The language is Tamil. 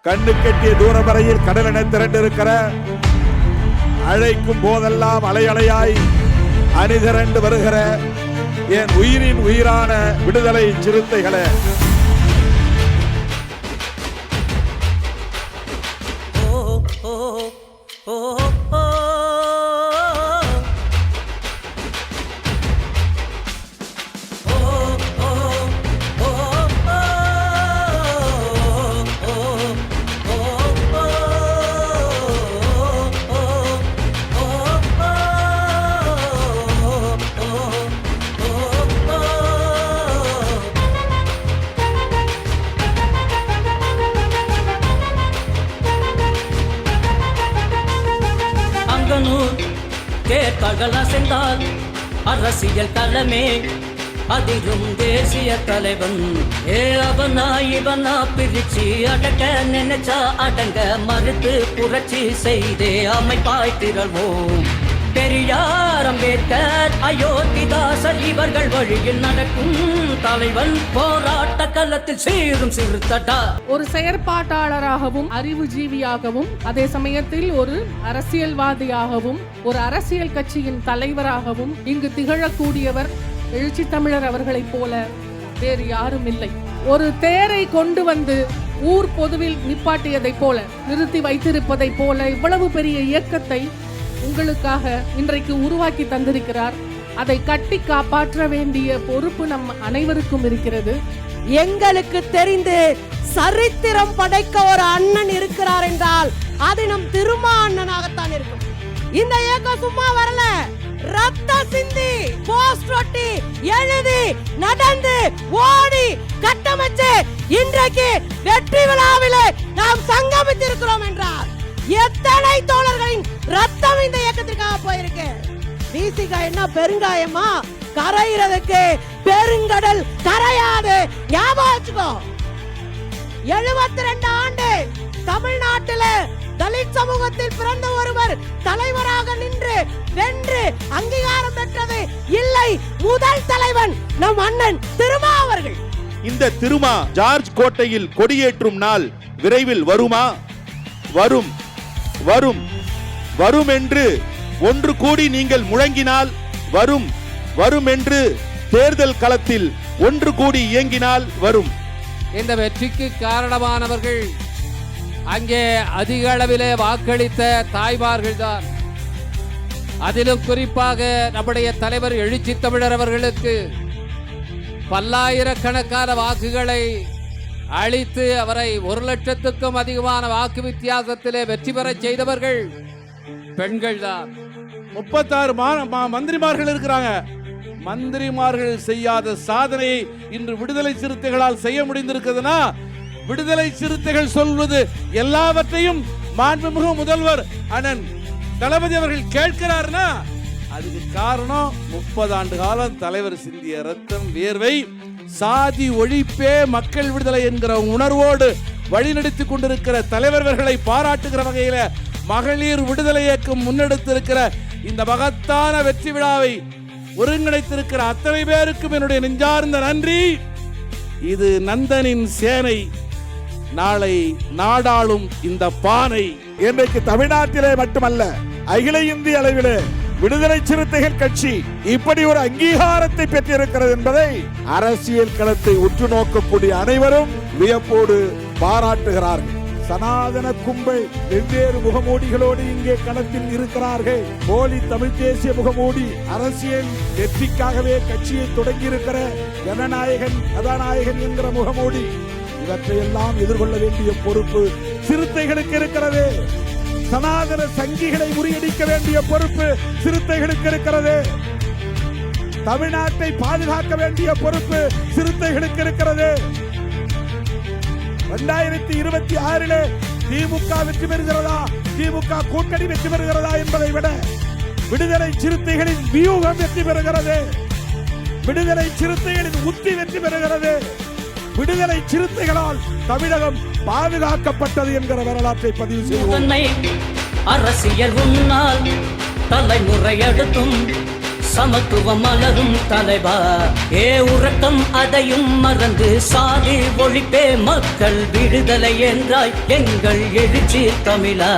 கண்ணு கெட்டிய தூரம் வரையில் கடலென திரண்டிருக்கிற அழைக்கும் போதெல்லாம் அலையலையாய் அணிதிரண்டு வருகிற என் உயிரின் உயிரான விடுதலை சிறுத்தைகளே, பகலசைந்தால் அரசியல் களமே அதிரும் தேசிய தலைவன். அவனா இவனா பிரிச்சு அடக்க நினைச்சா அடங்க மறுத்து புரட்சி செய்தே அமைப்பாய் திரள்வோம். பெரியார், அம்பேத்கர், அயோத்திதாசர் இவர்கள் வழியில் நடக்கும் தலைவன் போராட்ட களத்தில் சீரும் சிறுத்தடா. ஒரு செயற்பாட்டாளராகவும் அறிவுஜீவியாகவும் அதே சமயத்தில் ஒரு அரசியல்வாதியாகவும் ஒரு அரசியல் கட்சியின் தலைவராகவும் இங்கு திகழக்கூடியவர் எழுச்சி தமிழர் அவர்களைப் போல வேறு யாரும் இல்லை. ஒரு தேரை கொண்டு வந்து ஊர் பொதுவில் நிப்பாட்டியதைப் போல நிறுத்தி வைத்திருப்பதைப் போல இவ்வளவு பெரிய இயக்கத்தை உங்களுக்காக இன்றைக்கு உருவாக்கி தந்திருக்கிறார். அதை கட்டி காப்பாற்ற வேண்டிய பொறுப்பு நம் அனைவருக்கும் இருக்கிறது. எங்களுக்கு தெரிந்து சரித்திரம் படைக்க ஒரு அண்ணன் இருக்கிறார் என்றால் அது நம் திருமா அண்ணனாகத்தான் இருக்கும். இந்த இயக்கம் சும்மா வரல, ரத்த சிந்தி போஸ்ட் ஒட்டி எழுதி நடந்து ஓடி கட்டமைச்சு இன்றைக்கு வெற்றி விழாவிலே நாம் சங்கமித்திருக்கிறோம் என்றால் எத்தனை தோழர்களின் ரத்தம் இந்த இயக்கத்திற்காக போயிருக்கு. வீசிகா என்ன பெருங்காயமா? கரையிறதுக்கு பெருங்கடல் கரையாது, ஞாபகம் வச்சுக்கோ. 72 ஆண்டு தமிழ்நாட்டில தலித் சமூகத்தில் பிறந்த ஒருவர் தலைவராக நின்று வென்று அங்கீகாரம் பெற்றது இல்லை. முதல் தலைவன் நம் அண்ணன் திருமா அவர்கள். இந்த திருமா ஜார்ஜ் கோட்டையில் கொடியேற்றும் நாள் விரைவில் வருமா? வரும் வரும் வரும் என்று ஒன்று கூடி நீங்கள் முழங்கினால் வரும். வரும் என்று தேர்தல் களத்தில் ஒன்று கூடி இயங்கினால் வரும். இந்த வெற்றிக்கு காரணமானவர்கள் அங்கே அதிக அளவிலே வாக்களித்த தாய்மார்கள் தான். அதிலும் குறிப்பாக நம்முடைய தலைவர் எழுச்சி தமிழர் அவர்களுக்கு பல்லாயிரக்கணக்கான வாக்குகளை அளித்து அவரை 1,00,000க்கும் அதிகமான வாக்கு வித்தியாசத்திலே வெற்றி பெற செய்தவர்கள் பெண்கள் தான். 36 மந்திரிமார்கள் இருக்கிறாங்க. மந்திரிமார்கள் செய்யாத சாதனையை இன்று விடுதலை சிறுத்தைகளால் செய்ய முடிந்திருக்குதுன்னா, விடுதலை சிறுத்தைகள் சொல்வது எல்லாவற்றையும் மாண்புமிகு முதல்வர் அண்ணன் தளபதி அவர்கள் கேட்கிறார்னா அதுக்கு காரணம் 30 ஆண்டு காலம் தலைவர் சிந்திய ரத்தம், வேர்வை, சாதி ஒழிப்பே மக்கள் விடுதலை என்கிற உணர்வோடு வழிநடத்தி கொண்டிருக்கிற தலைவர்களை பாராட்டுகிற வகையில மகளிர் விடுதலை இயக்கம் முன்னெடுத்திருக்கிற இந்த மகத்தான வெற்றி விழாவை ஒருங்கிணைத்திருக்கிற அத்தனை பேருக்கும் என்னுடைய நெஞ்சார்ந்த நன்றி. இது நந்தனின் சேனை, நாளை நாடாளும் இந்த பானை. இன்றைக்கு தமிழ்நாட்டிலே மட்டுமல்ல, அகில இந்திய அளவிலே விடுதலை சிறுத்தைகள் கட்சி இப்படி ஒரு அங்கீகாரத்தை பெற்றிருக்கிறது என்பதை அரசியல் களத்தை உற்று நோக்கக்கூடிய அனைவரும் வியப்போடு பாராட்டுகிறார்கள். சனாதன கும்பல் வெவ்வேறு முகமூடிகளோடு இங்கே களத்தில் இருக்கிறார்கள். போலி தமிழ் தேசிய முகமூடி அரசியல் வெற்றிக்காகவே கட்சியை தொடங்கி இருக்கிற ஜனநாயகன் கதாநாயகன் என்கிற முகமூடி, இவற்றையெல்லாம் எதிர்கொள்ள வேண்டிய பொறுப்பு சிறுத்தைகளுக்கு இருக்கிறது. சனாதன சங்கிகளை முறியடிக்க வேண்டிய பொறுப்பு சிறுத்தைகளுக்கு இருக்கிறது. தமிழ்நாட்டை பாதுகாக்க வேண்டிய பொறுப்பு சிறுத்தைகளுக்கு இருக்கிறது. 2026 திமுக வெற்றி பெறுகிறதா, திமுக கூட்டணி வெற்றி பெறுகிறதா என்பதை விட விடுதலை சிறுத்தைகளின் வியூகம் வெற்றி பெறுகிறது. விடுதலை சிறுத்தைகளின் உத்தி வெற்றி பெறுகிறது. விடுதலை சிறுத்தைகளால் தமிழகம் பாதுகாக்கப்பட்டது என்கிற வரலாற்றை பதிவு செய்வோம். அரசியல் உன்னால் தலைமுறை எடுத்தும் சமத்துவம் மலரும் தலைவா. உறக்கம் அதையும் மறந்து சாதி ஒழிப்பே மக்கள் விடுதலை என்றாய் எங்கள் எழுச்சி தமிழா.